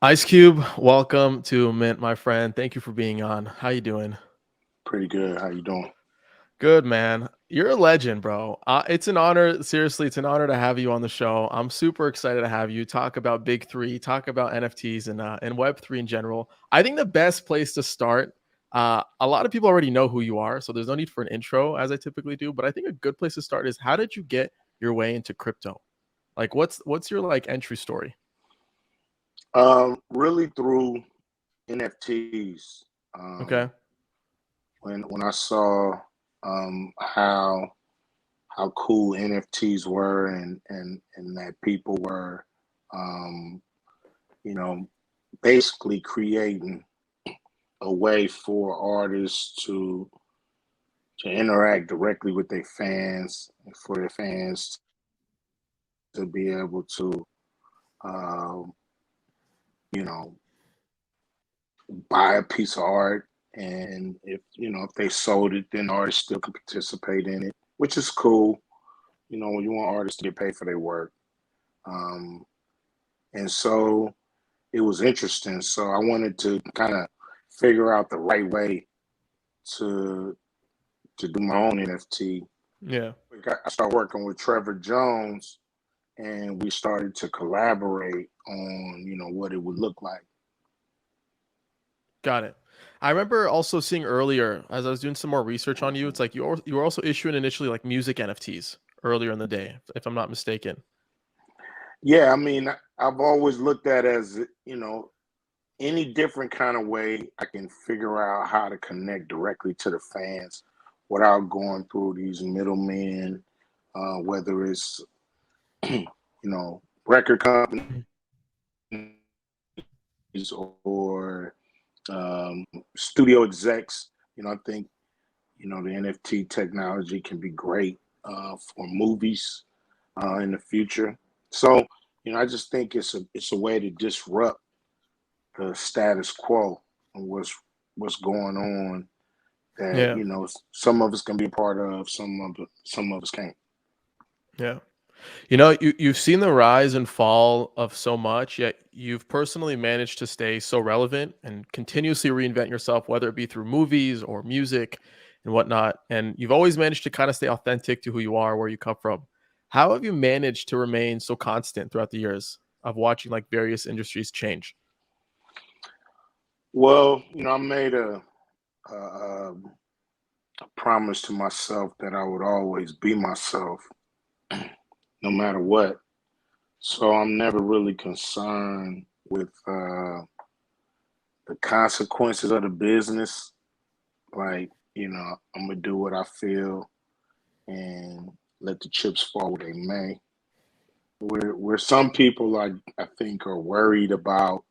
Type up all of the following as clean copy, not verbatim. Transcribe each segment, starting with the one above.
Ice Cube, welcome to Mint, my friend. Thank you for being on. How you doing? Pretty good. How you doing? Good, man. You're a legend, bro. It's an honor. Seriously, it's an honor to have you on the show. I'm super excited to have you talk about Big Three, talk about NFTs and Web three in general. I think the best place to start. A lot of people already know who you are, so there's no need for an intro, as I typically do. But I think a good place to start is how did you get your way into crypto? Like, what's your like entry story? Really through NFTs. Um, Okay, when I saw how cool NFTs were and that people were, um, you know, basically creating a way for artists to interact directly with their fans, and for their fans to be able to, um, you know, buy a piece of art, and if they sold it, then artists still can participate in it, which is cool. You want artists to get paid for their work. um, and so it was interesting, so I wanted to kind of figure out the right way to do my own NFT. yeah. I started working with Trevor Jones, and we started to collaborate on what it would look like. Got it. I remember also seeing earlier as I was doing some more research on you. It's like you were also issuing initially like music NFTs earlier in the day, if I'm not mistaken. Yeah, I mean, I've always looked at it as, any different kind of way I can figure out how to connect directly to the fans without going through these middlemen, whether it's record companies or studio execs. I think the NFT technology can be great for movies in the future. So I just think it's a way to disrupt the status quo and what's going on that Yeah. some of us can be a part of, some of us can't. Yeah. You've seen the rise and fall of so much, yet you've personally managed to stay so relevant and continuously reinvent yourself, whether it be through movies or music and whatnot. And you've always managed to kind of stay authentic to who you are, where you come from. How have you managed to remain so constant throughout the years of watching like various industries change? Well, I made a promise to myself that I would always be myself, no matter what. So I'm never really concerned with the consequences of the business. Like, I'm gonna do what I feel and let the chips fall where they may. Where some people, I think, are worried about,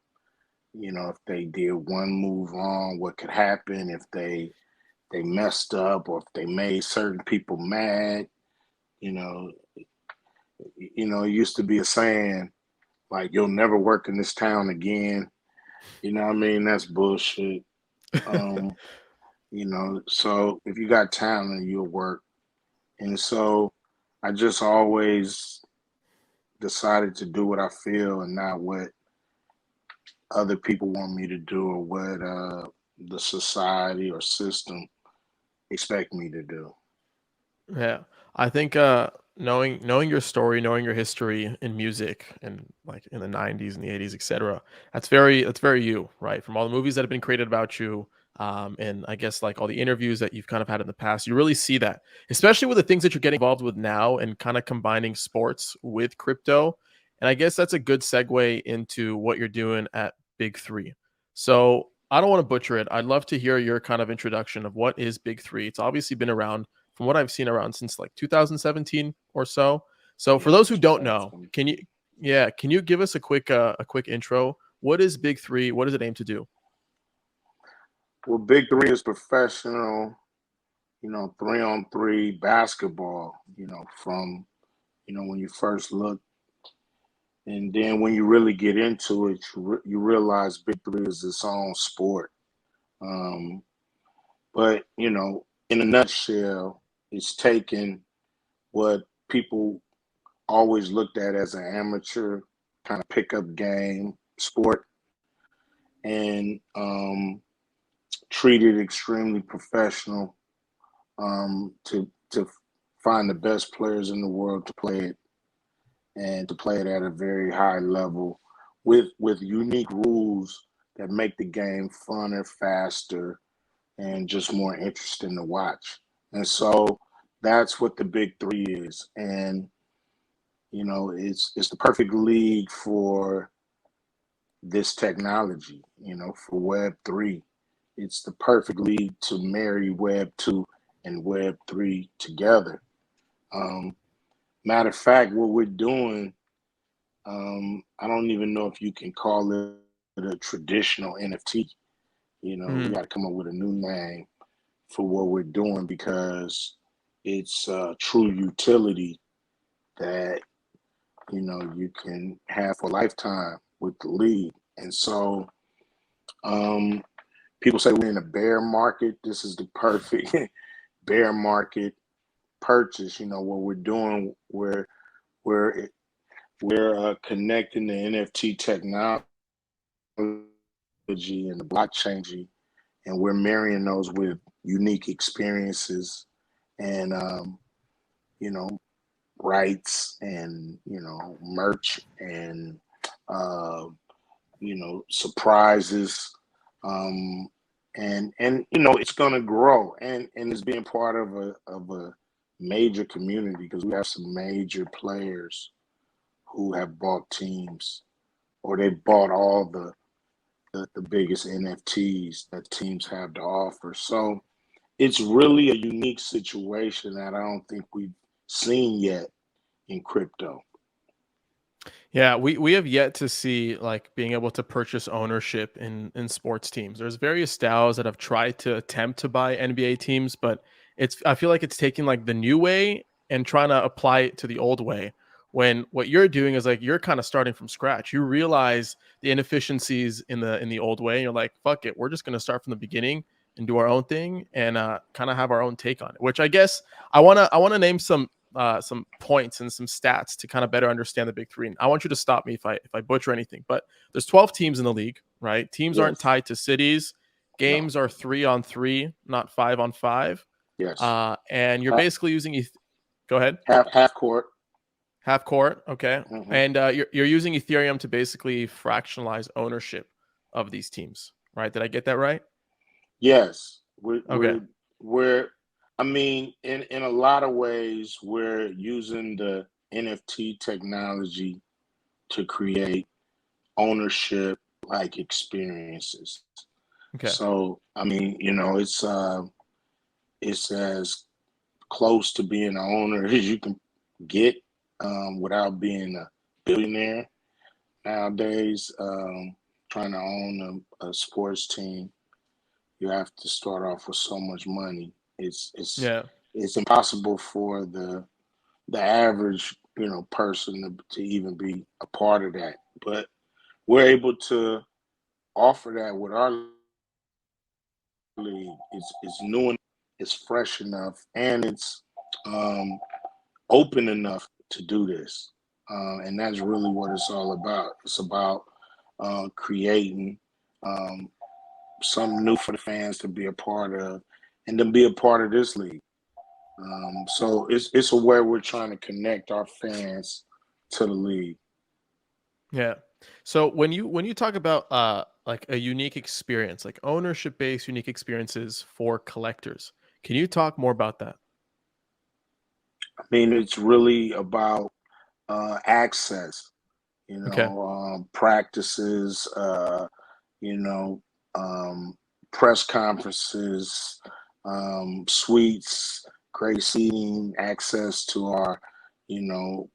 if they did one move wrong, what could happen if they messed up, or if they made certain people mad. You know, it used to be a saying like, "You'll never work in this town again." You know what I mean? That's bullshit. Um, so if you got talent, you'll work. And so I just always decided to do what I feel and not what other people want me to do, or what the society or system expect me to do. Yeah. I think knowing your story, knowing your history in music and like in the 90s and the 80s, etc. That's very you, right? From all the movies that have been created about you, and I guess like all the interviews that you've kind of had in the past, you really see that, especially with the things that you're getting involved with now and kind of combining sports with crypto. And I guess that's a good segue into what you're doing at Big Three. So I don't want to butcher it. I'd love to hear your kind of introduction of what is Big Three. It's obviously been around from what I've seen around since like 2017 or so. So for Yeah, those who don't know, 2017. can you give us a quick intro? What is Big Three? What does it aim to do? Well, Big Three is professional, 3-on-3 basketball, from, when you first look. And then when you really get into it, you realize Big Three is its own sport. Um, but, in a nutshell, it's taken what people always looked at as an amateur kind of pickup game sport, and treated extremely professional, to find the best players in the world to play it, and to play it at a very high level with unique rules that make the game funner, faster, and just more interesting to watch. And so that's what the big three is. And it's the perfect league for this technology, for Web3. It's the perfect league to marry Web2 and Web3 together. Um, Matter of fact, what we're doing, I don't even know if you can call it a traditional NFT. We Mhm. got to come up with a new name for what we're doing, because it's true utility that you can have for a lifetime with the league. And so, um, people say we're in a bear market. This is the perfect bear market purchase. What we're doing, we're we're connecting the NFT technology and the blockchain, and we're marrying those with unique experiences, and you know rights, and merch, and uh, surprises, um, and it's going to grow, and it's being part of a major community, because we have some major players who have bought teams, or they bought all the biggest NFTs that teams have to offer. So it's really a unique situation that I don't think we've seen yet in crypto. Yeah, we have yet to see like being able to purchase ownership in sports teams. There's various styles that have tried to attempt to buy NBA teams, but I feel like it's taking like the new way and trying to apply it to the old way. When what you're doing is like you're kind of starting from scratch. You realize the inefficiencies in the old way, and you're like, fuck it, we're just gonna start from the beginning and do our own thing and kind of have our own take on it. Which I guess I wanna name some points and some stats to kind of better understand the big three. And I want you to stop me if I butcher anything. But there's 12 teams in the league, right? Teams aren't Yes. tied to cities. No. Games are 3-on-3, not 5-on-5. Yes. And you're Half basically using go ahead. half court. Half court, okay. Hmm. And you're using Ethereum to basically fractionalize ownership of these teams, right? Did I get that right? Yes. We're Okay. we're we're I mean, in a lot of ways, we're using the NFT technology to create ownership like experiences. Okay. So I mean, it's as close to being an owner as you can get, without being a billionaire nowadays. Trying to own a sports team, you have to start off with so much money. Yeah. It's impossible for the average person to even be a part of that. But we're able to offer that with our league. It's new, it's fresh enough, and it's um, open enough to do this. And that's really what it's all about. It's about creating um, something new for the fans to be a part of, and to be a part of this league. So it's a way we're trying to connect our fans to the league. Yeah. So when you talk about like a unique experience, like ownership based unique experiences for collectors, can you talk more about that? I mean, it's really about access. Okay. Practices. You know, um, Press conferences, suites, great seating, access to our, you know,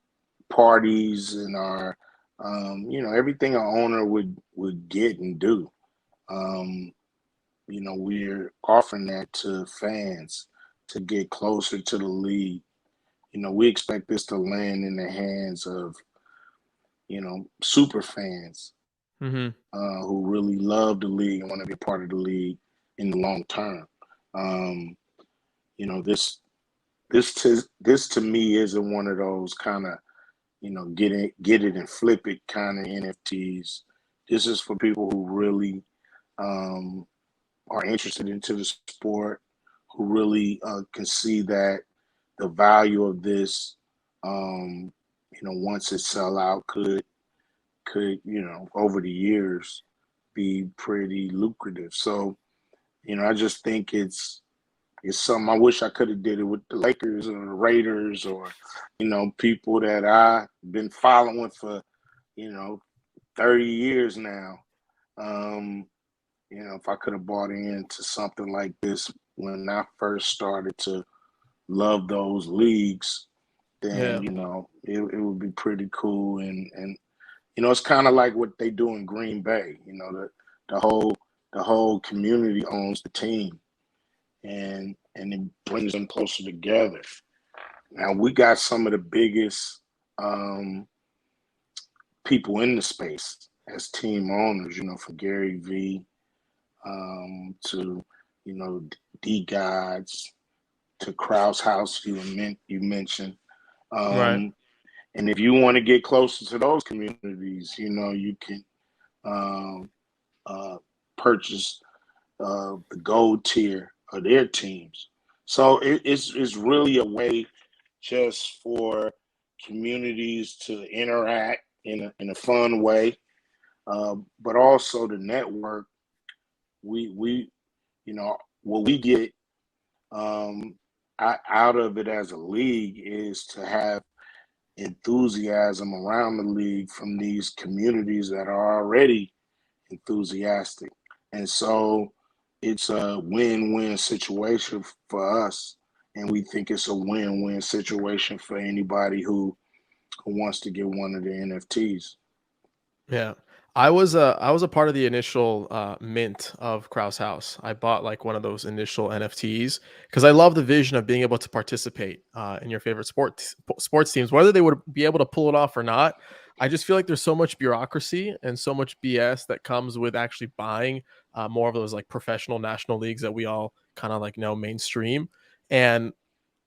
parties, and our, everything an owner would get and do. Um, we're offering that to fans to get closer to the league. We expect this to land in the hands of, super fans, Mhm. who really love the league and want to be a part of the league in the long term. Um, you know, this to me isn't one of those kind of, get it and flip it kind of NFTs. This is for people who really um, are interested into the sport, who really can see that the value of this, once it sell out, could over the years be pretty lucrative. So I just think it's something I wish I could have did it with the Lakers or the Raiders, or people that I've been following for 30 years now. Um, if I could have bought into something like this when I first started to love those leagues, then Yeah. it would be pretty cool. And it's kind of like what they do in Green Bay. The whole community owns the team, and it brings them closer together. Now we got some of the biggest people in the space as team owners. From Gary V to D Gods to Kraus House you mentioned. Right. Um, and if you want to get closer to those communities, you can um, uh, purchase the gold tier of their teams. So it's really a way just for communities to interact in a fun way, but also the network. We what we get um, out of it as a league is to have enthusiasm around the league from these communities that are already enthusiastic. And so it's a win-win situation for us. And we think it's a win-win situation for anybody who wants to get one of the NFTs. Yeah. I was a part of the initial mint of Kraus House. I bought like one of those initial NFTs because I love the vision of being able to participate in your favorite sports teams, whether they would be able to pull it off or not. I just feel like there's so much bureaucracy and so much BS that comes with actually buying more of those like professional national leagues that we all kind of like know mainstream. And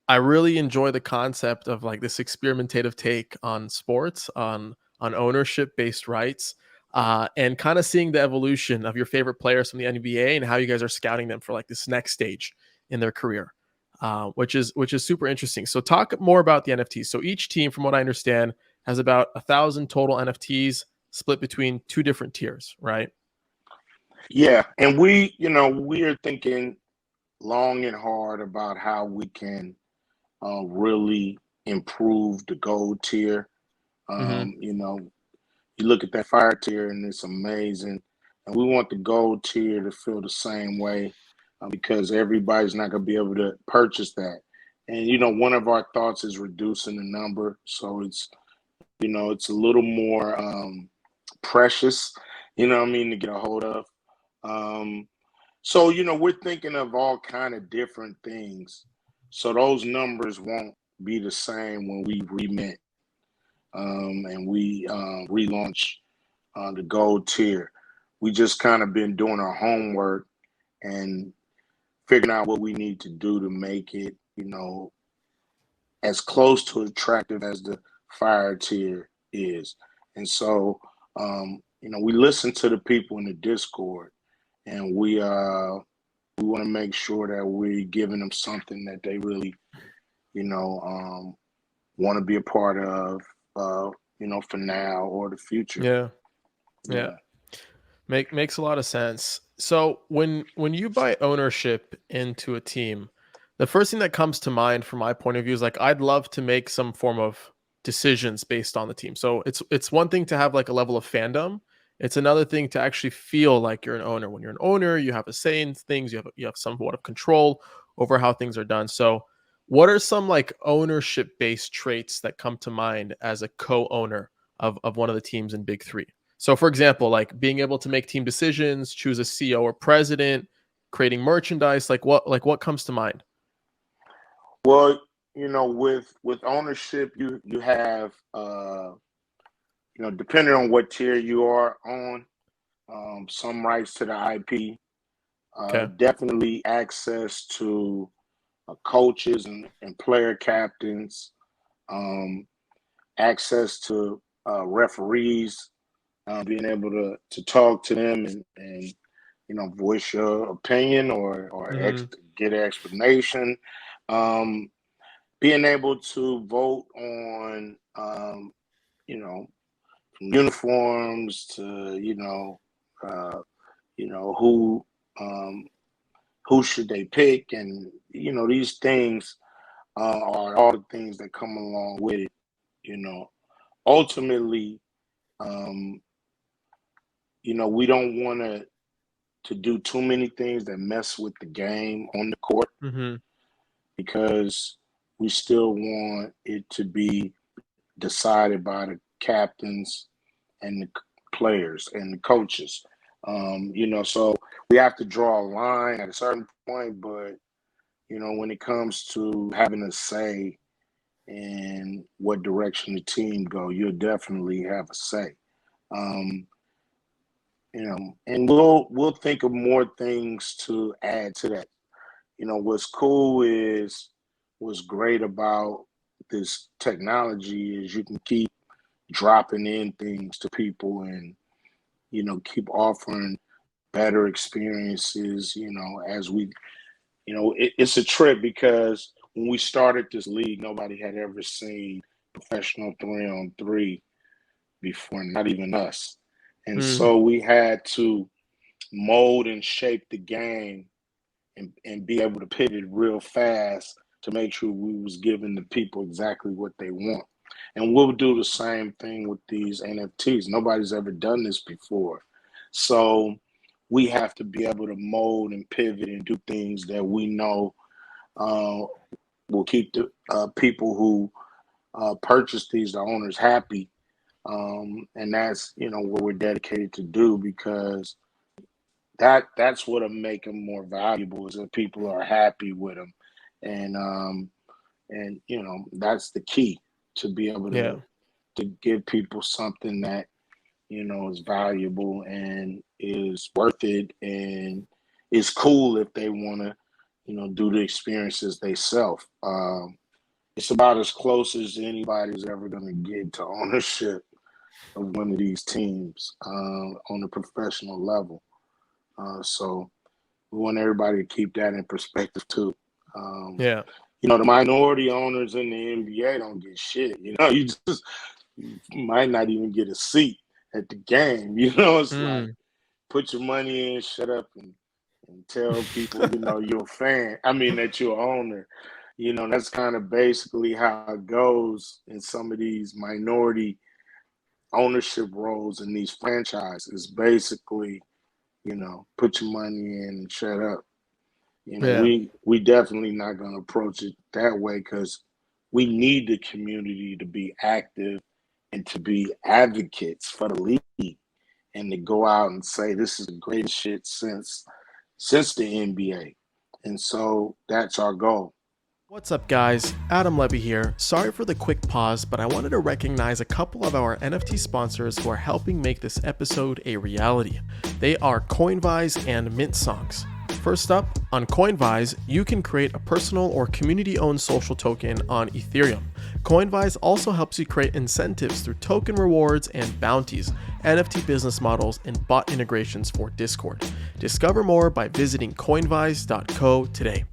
I really enjoy the concept of like this experimentative take on sports, on ownership based rights, and kind of seeing the evolution of your favorite players from the NBA and how you guys are scouting them for like this next stage in their career, which is super interesting. So talk more about the NFTs. So each team, from what I understand, has about 1,000 total NFTs split between two different tiers, right? Yeah, and we are thinking long and hard about how we can really improve the gold tier. Mm-hmm. You look at that fire tier and it's amazing, and we want the gold tier to feel the same way, because everybody's not going to be able to purchase that. And one of our thoughts is reducing the number, so it's a little more precious, what I mean, to get a hold of. Um, so we're thinking of all kind of different things, so those numbers won't be the same when we remit, and we relaunch the gold tier. We just kind of been doing our homework and figuring out what we need to do to make it, as close to attractive as the fire tier is. And so, we listen to the people in the Discord, and we want to make sure that we're giving them something that they really, want to be a part of, for now or the future. Yeah. Yeah. Yeah. Makes a lot of sense. So when you buy ownership into a team, the first thing that comes to mind from my point of view is like I'd love to make some form of decisions based on the team. So it's one thing to have like a level of fandom. It's another thing to actually feel like you're an owner. When you're an owner, you have a say in things, you have somewhat of control over how things are done. So what are some like ownership based traits that come to mind as a co-owner of one of the teams in Big Three? So, for example, like being able to make team decisions, choose a CEO or president, creating merchandise, like what comes to mind? Well, with ownership, you have depending on what tier you are on, some rights to the IP, Okay. definitely access to coaches and player captains, um, access to referees, being able to talk to them and voice your opinion Mhm. get an explanation. Um, Being able to vote on, you know, from uniforms to, uh, who, um, who should they pick, and these things are all the things that come along with it. You know, ultimately, um, we don't want to do too many things that mess with the game on the court, Mhm. because we still want it to be decided by the captains and the players and the coaches. So we have to draw a line at a certain point, but when it comes to having a say in what direction the team go, you'll definitely have a say. Um, and we'll think of more things to add to that. What's cool is what's great about this technology is you can keep dropping in things to people, and keep offering better experiences. As we, it's a trip, because when we started this league, nobody had ever seen professional 3-on-3 before, not even us. And Mm. so we had to mold and shape the game, and be able to pivot real fast to make sure we was giving the people exactly what they want. And we'll do the same thing with these NFTs. Nobody's ever done this before. So we have to be able to mold and pivot and do things that we know uh, will keep the people who purchase these, the owners, happy. And that's what we're dedicated to do, because that's what'll make them more valuable, is that people are happy with them. And that's the key, to be able Yeah. to give people something that is valuable and is worth it, and is cool if they want to do the experiences they self. It's about as close as anybody's ever going to get to ownership of one of these teams on a professional level. So we want everybody to keep that in perspective too. Um, Yeah. the minority owners in the NBA don't get shit. You might not even get a seat at the game. It's like, Mm. put your money in, shut up, and tell people you're a fan. I mean, that you're an owner. That's kind of basically how it goes in some of these minority ownership roles in these franchises. Basically, put your money in and shut up. Yeah. We definitely not going to approach it that way, because we need the community to be active and to be advocates for the league, and to go out and say this is the greatest shit since the NBA. And so that's our goal. What's up, guys? Adam Levy here. Sorry for the quick pause, but I wanted to recognize a couple of our NFT sponsors who are helping make this episode a reality. They are Coinvise and Mint Songs. First up, on Coinvise, you can create a personal or community-owned social token on Ethereum. Coinvise also helps you create incentives through token rewards and bounties, NFT business models, and bot integrations for Discord. Discover more by visiting coinvise.co today.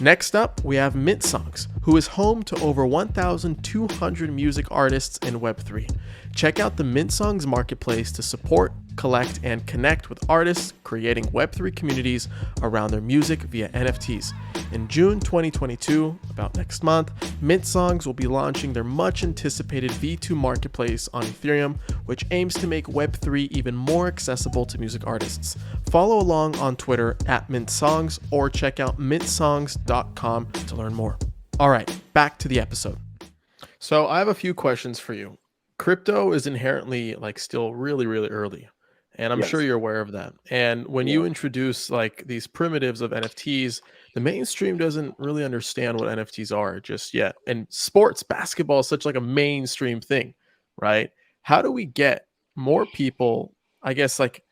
Next up, we have Mint Songs, who is home to over 1,200 music artists in Web3. Check out the Mint Songs marketplace to support, collect, and connect with artists creating Web3 communities around their music via NFTs. In June 2022, about next month, Mint Songs will be launching their much anticipated V2 marketplace on Ethereum, which aims to make Web3 even more accessible to music artists. Follow along on Twitter at Mint Songs, or check out mintsongs.com to learn more. All right, back to the episode. So I have a few questions for you. Crypto is inherently like still really, really early. And I'm sure Yes. you're aware of that. And when Yeah. you introduce like these primitives of NFTs, the mainstream doesn't really understand what NFTs are just yet. And sports, basketball is such like a mainstream thing, right? How do we get more people, I guess, like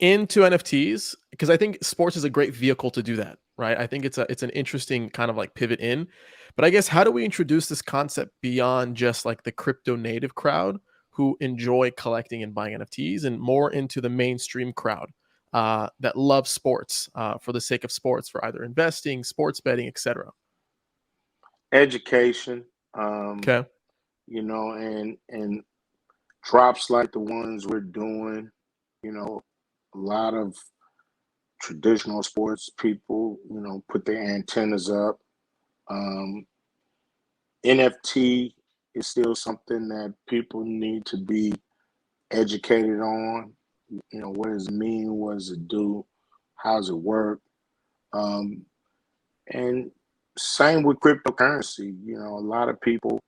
into NFTs? Because I think sports is a great vehicle to do that, right? I think it's an interesting kind of like pivot in. But I guess how do we introduce this concept beyond just like the crypto native crowd who enjoy collecting and buying NFTs, and more into the mainstream crowd? that love sports for the sake of sports, for either investing, sports betting, etc.? Education, um, Okay. and drops like the ones we're doing. A lot of traditional sports people, put their antennas up. Um, NFT is still something that people need to be educated on. What does it mean? What does it do? How does it work? Um, and same with cryptocurrency. A lot of people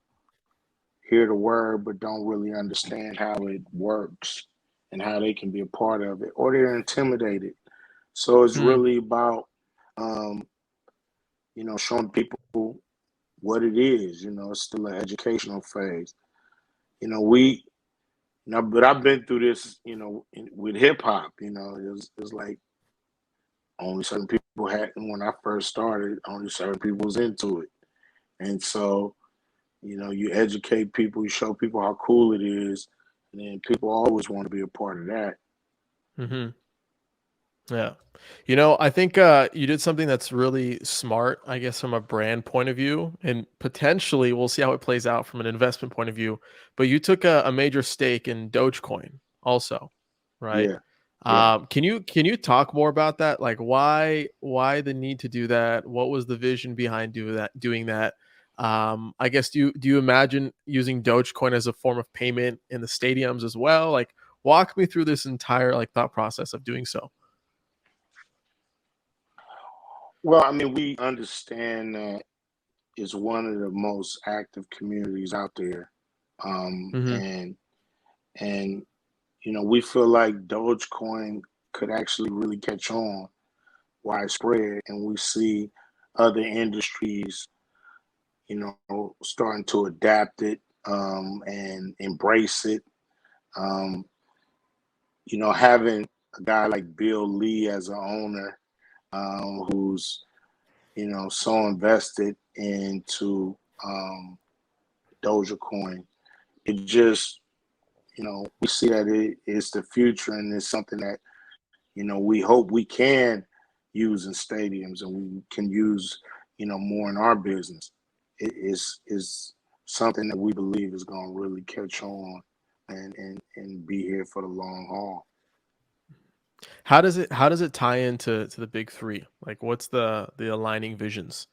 hear the word but don't really understand how it works and how they can be a part of it, or they're intimidated. So it's Hmm. really about, um, showing people what it is. It's still an educational phase. We now, but I've been through this, with hip hop. It's like only certain people had. When I first started, only certain people was into it, and so you educate people, you show people how cool it is, and then people always want to be a part of that. Hmm. Yeah. I think you did something that's really smart, I guess, from a brand point of view, and potentially we'll see how it plays out from an investment point of view. But you took a major stake in Dogecoin, also, right? Yeah, yeah. Can you talk more about that? Like, why the need to do that? What was the vision behind doing that? I guess do you imagine using Dogecoin as a form of payment in the stadiums as well? Like, walk me through this entire like thought process of doing so. Well, I mean, we understand that it's one of the most active communities out there, Hmm. and we feel like Dogecoin could actually really catch on widespread, and we see other industries, starting to adapt it, and embrace it. Um, Having a guy like Bill Lee as an owner, who's so invested into, Dogecoin, it just we see that it is the future, and it's something that we hope we can use in stadiums, and we can use more in our business. It is something that we believe is going to really catch on, and be here for the long haul. How does it tie into the big three? Like, what's the aligning visions?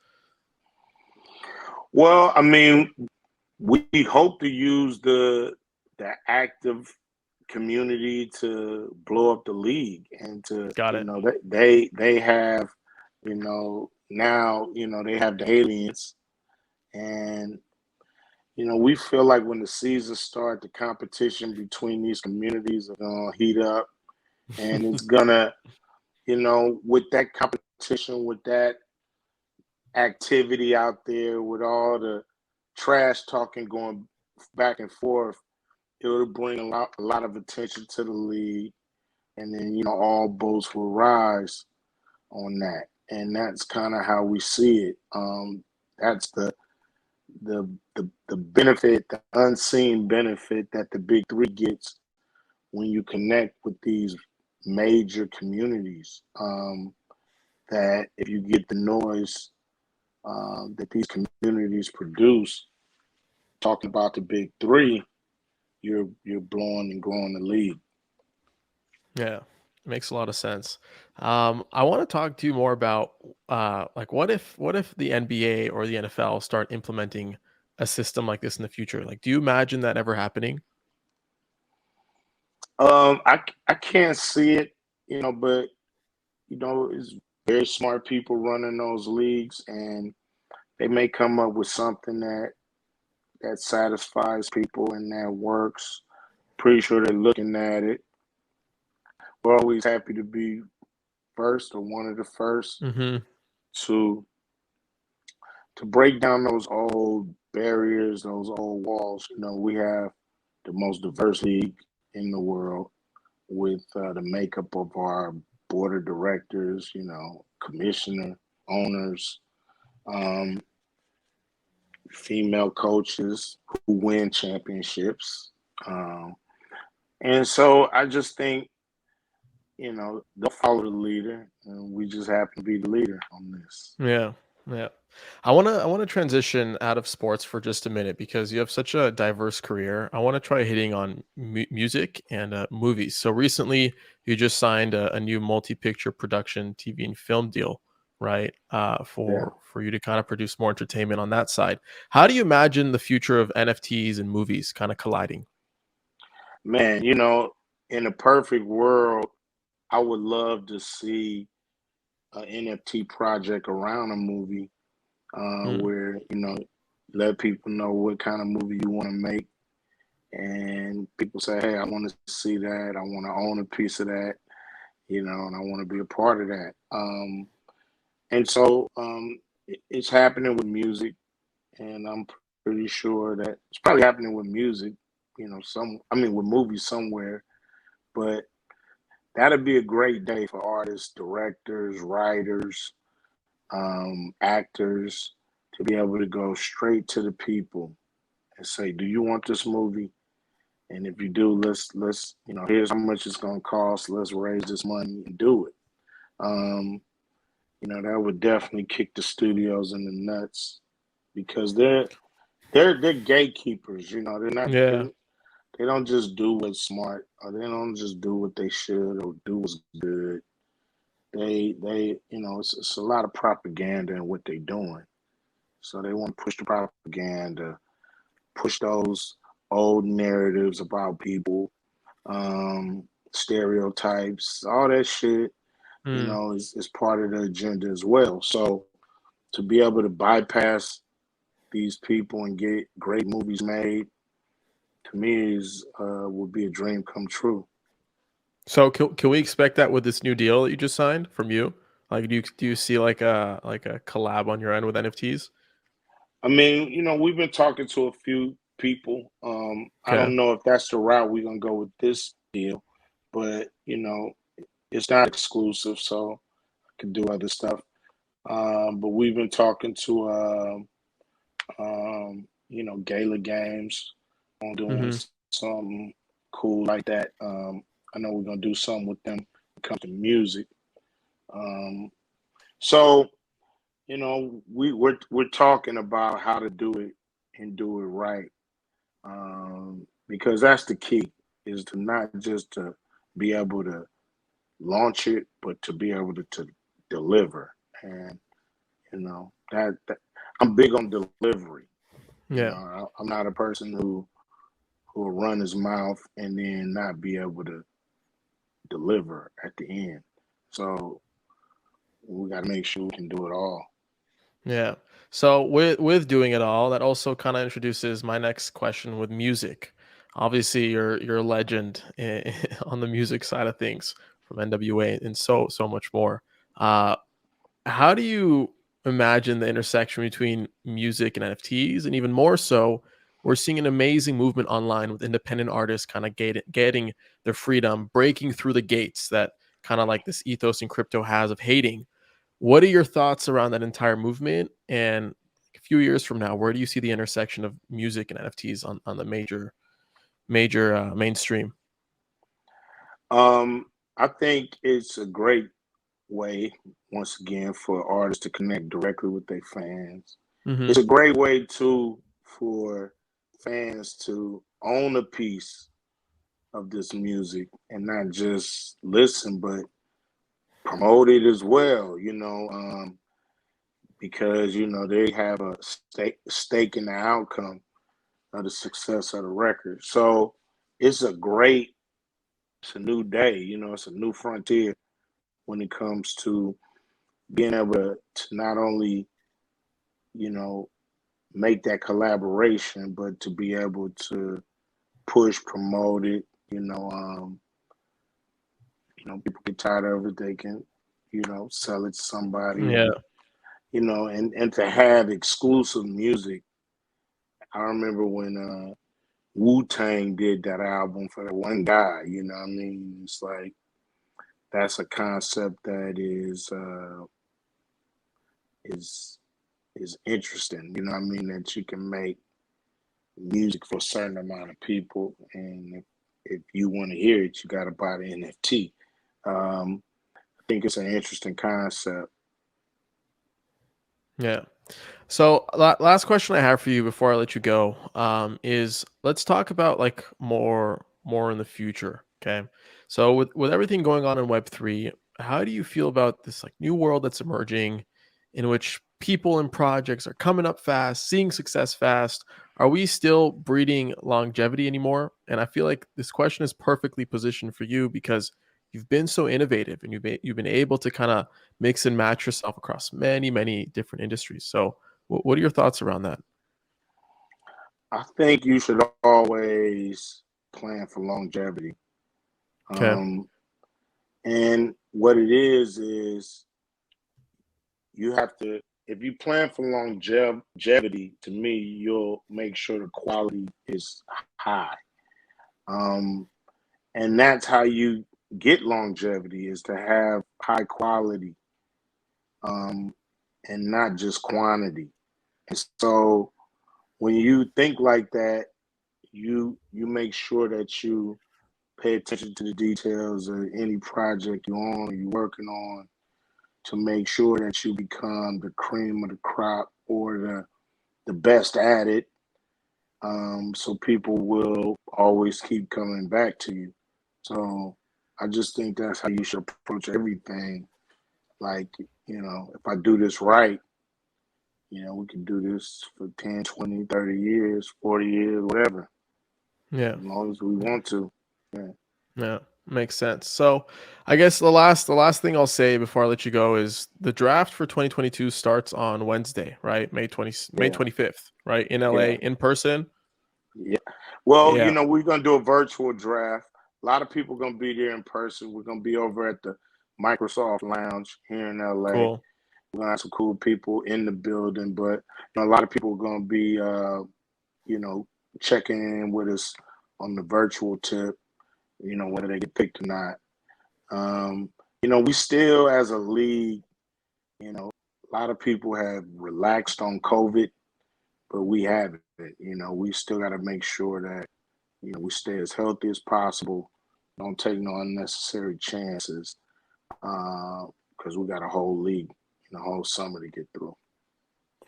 Well, I mean, we hope to use the active community to blow up the league, and to Got it. they have, now they have the aliens, and we feel like when the season start, the competition between these communities are gonna heat up, and it's gonna, with that competition, with that activity out there, with all the trash talking going back and forth, it will bring a lot of attention to the league, and then all boats will rise on that, and that's kind of how we see it. That's the benefit, the unseen benefit that the big three gets when you connect with these major communities. That if you get the noise, that these communities produce, talking about the big three, you're blowing and growing the league. Yeah, makes a lot of sense. I want to talk to you more about like what if the NBA or the NFL start implementing a system like this in the future? Like, do you imagine that ever happening? I can't see it, but it's very smart people running those leagues, and they may come up with something that satisfies people and that works. Pretty sure they're looking at it. We're always happy to be first, or one of the first, Hmm. to break down those old barriers, those old walls. We have the most diverse league in the world, with the makeup of our board of directors, commissioner, owners, um, female coaches who win championships. Um, and so I just think they'll follow the leader, and we just happen to be the leader on this. Yeah, yeah. I wanna transition out of sports for just a minute because you have such a diverse career. I wanna try hitting on music and movies. So recently, you just signed a new multi-picture production TV and film deal, right? Yeah, For you to kind of produce more entertainment on that side. How do you imagine the future of NFTs and movies kind of colliding? man. In a perfect world, I would love to see an NFT project around a movie, Mm, where let people know what kind of movie you want to make, and people say, "Hey, I want to see that. I want to own a piece of that." And I want to be a part of that. And so it's happening with music, and I'm pretty sure that it's probably happening with music. With movies somewhere, but that'd be a great day for artists, directors, writers, actors to be able to go straight to the people and say, "Do you want this movie? And if you do, let's here's how much it's gonna cost. Let's raise this money and do it." Um, that would definitely kick the studios in the nuts because they're gatekeepers. They're not yeah. they don't just do what's smart, or they don't just do what they should or do what's good. It's a lot of propaganda in what they're doing. So they want to push the propaganda, push those old narratives about people, stereotypes, all that shit, Mm. is part of the agenda as well. So to be able to bypass these people and get great movies made, to me is would be a dream come true. So can we expect that with this new deal that you just signed from you? Like, do you see like a collab on your end with NFTs? I mean, we've been talking to a few people. I Okay. don't know if that's the route we're gonna go with this deal, but it's not exclusive, so I can do other stuff. But we've been talking to gala games on doing Mhm. something cool like that. I know we're gonna do something with them when it comes to music. Um, so we're talking about how to do it and do it right, because that's the key, is to not just to be able to launch it, but to be able to deliver. And that I'm big on delivery. Yeah. I'm not a person who will run his mouth and then not be able to deliver at the end. So we got to make sure we can do it all. Yeah. So with doing it all, that also kind of introduces my next question with music. Obviously, you're a legend on the music side of things from NWA and so much more. Uh, how do you imagine the intersection between music and NFTs? And even more so, we're seeing an amazing movement online with independent artists kind of getting their freedom, breaking through the gates that kind of like this ethos in crypto has of hating. What are your thoughts around that entire movement? And a few years from now, where do you see the intersection of music and NFTs on the major mainstream? I think it's a great way, once again, for artists to connect directly with their fans. Hmm. It's a great way too for fans to own a piece of this music and not just listen, but promote it as well. Because they have a stake in the outcome of the success of the record. So it's a great, it's a new day. It's a new frontier when it comes to being able to not only you know make that collaboration, but to be able to push, promote it. People get tired of it, they can sell it to somebody, Yeah. and to have exclusive music. I remember when Wu Tang did that album for that one guy. What I mean? It's like that's a concept that is is interesting. What I mean? That you can make music for a certain amount of people, and if you want to hear it, you got to buy the NFT. I think it's an interesting concept. Yeah. So last question I have for you before I let you go is let's talk about like more in the future. Okay. So with everything going on in Web3, how do you feel about this like new world that's emerging in which people and projects are coming up fast, seeing success fast? Are we still breeding longevity anymore? And I feel like this question is perfectly positioned for you because you've been so innovative and you've been able to kind of mix and match yourself across many different industries. So what are your thoughts around that? I think you should always plan for longevity. Okay. Um, and what it is you have to, if you plan for longevity, to me, you'll make sure the quality is high. Um, and that's how you get longevity, is to have high quality, um, and not just quantity. And so when you think like that, you make sure that you pay attention to the details of any project you're on or you're working on, to make sure that you become the cream of the crop, or the best at it. So people will always keep coming back to you. So I just think that's how you should approach everything. Like, if I do this right, we can do this for 10, 20, 30 years, 40 years, whatever, Yeah. as long as we want to. Yeah. Yeah. Makes sense. So I guess the last thing I'll say before I let you go is the draft for 2022 starts on Wednesday, right? May Yeah. 25th, right? In LA Yeah. in person. Yeah. Well, Yeah. we're gonna do a virtual draft. A lot of people gonna be there in person. We're gonna be over at the Microsoft Lounge here in LA. Cool. We're gonna have some cool people in the building, but a lot of people are gonna be you know, checking in with us on the virtual tip, whether they get picked or not. Um, we still, as a league, a lot of people have relaxed on COVID, but we haven't. We still got to make sure that we stay as healthy as possible. Don't take no unnecessary chances, because we got a whole league and a whole summer to get through.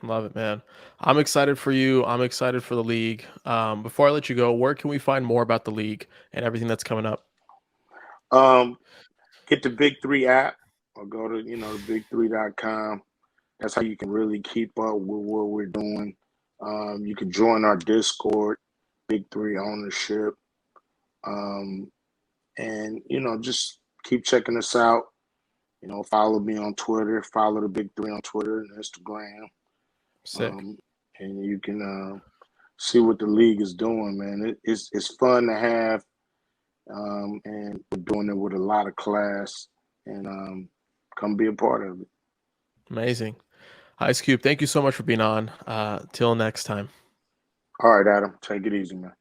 Love it, man. I'm excited for you. I'm excited for the league. Before I let you go, where can we find more about the league and everything that's coming up? Um, get the Big Three app, or go to the big3.com. That's how you can really keep up with what we're doing. You can join our Discord, Big Three Ownership, um, and just keep checking us out. Follow me on Twitter, follow the Big Three on Twitter and Instagram, Sick. um, and you can see what the league is doing. Man, it's fun to have, and we're doing it with a lot of class. And come be a part of it. Amazing. Ice Cube, thank you so much for being on. Till next time. All right, Adam, take it easy, man.